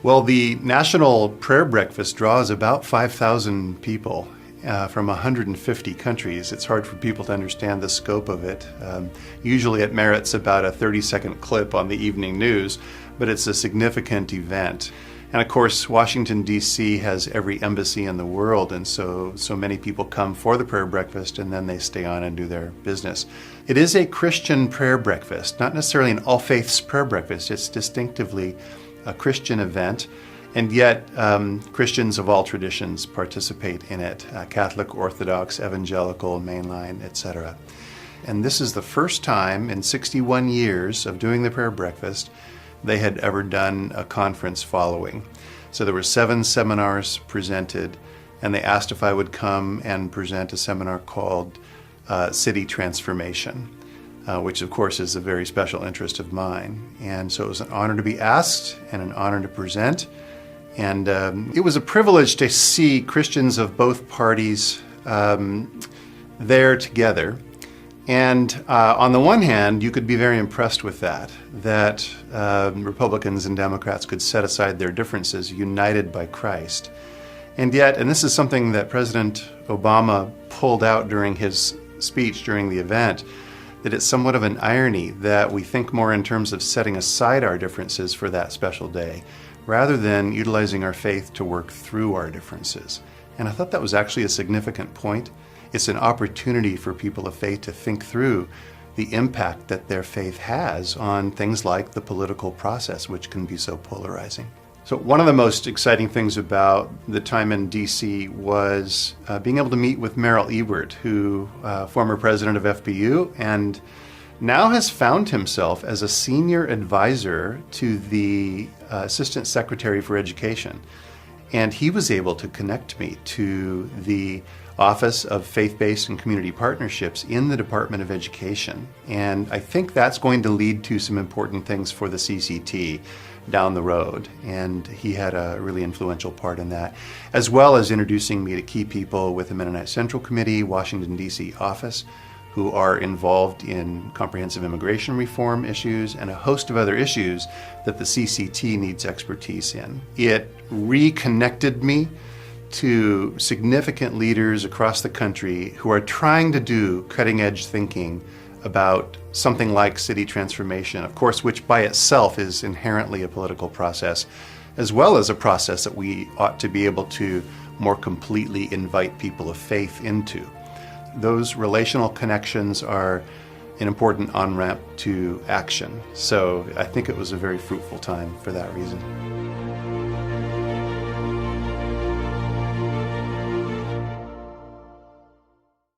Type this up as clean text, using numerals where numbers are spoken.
Well, the National Prayer Breakfast draws about 5,000 people from 150 countries. It's hard for people to understand the scope of it. Usually it merits about a 30-second clip on the evening news, but it's a significant event. And of course, Washington, D.C. has every embassy in the world, and so many people come for the prayer breakfast and then they stay on and do their business. It is a Christian prayer breakfast, not necessarily an all-faiths prayer breakfast. It's distinctively a Christian event, and yet Christians of all traditions participate in it, Catholic, Orthodox, Evangelical, Mainline, etc. And this is the first time in 61 years of doing the prayer breakfast they had ever done a conference following. So there were 7 seminars presented, and they asked if I would come and present a seminar called City Transformation, which of course is a very special interest of mine. And so it was an honor to be asked and an honor to present. And it was a privilege to see Christians of both parties there together. And on the one hand, you could be very impressed with that Republicans and Democrats could set aside their differences, united by Christ. And yet, and this is something that President Obama pulled out during his speech during the event, that it's somewhat of an irony that we think more in terms of setting aside our differences for that special day, rather than utilizing our faith to work through our differences. And I thought that was actually a significant point. It's an opportunity for people of faith to think through the impact that their faith has on things like the political process, which can be so polarizing. So one of the most exciting things about the time in D.C. was being able to meet with Nat'l who, former president of FPU, and now has found himself as a senior advisor to the Assistant Secretary for Education. And he was able to connect me to the Office of Faith-Based and Community Partnerships in the Department of Education. And I think that's going to lead to some important things for the CCT down the road. And he had a really influential part in that, as well as introducing me to key people with the Mennonite Central Committee, Washington, D.C. office, who are involved in comprehensive immigration reform issues and a host of other issues that the CCT needs expertise in. It reconnected me to significant leaders across the country who are trying to do cutting-edge thinking about something like city transformation, of course, which by itself is inherently a political process, as well as a process that we ought to be able to more completely invite people of faith into. Those relational connections are an important on-ramp to action. So I think it was a very fruitful time for that reason.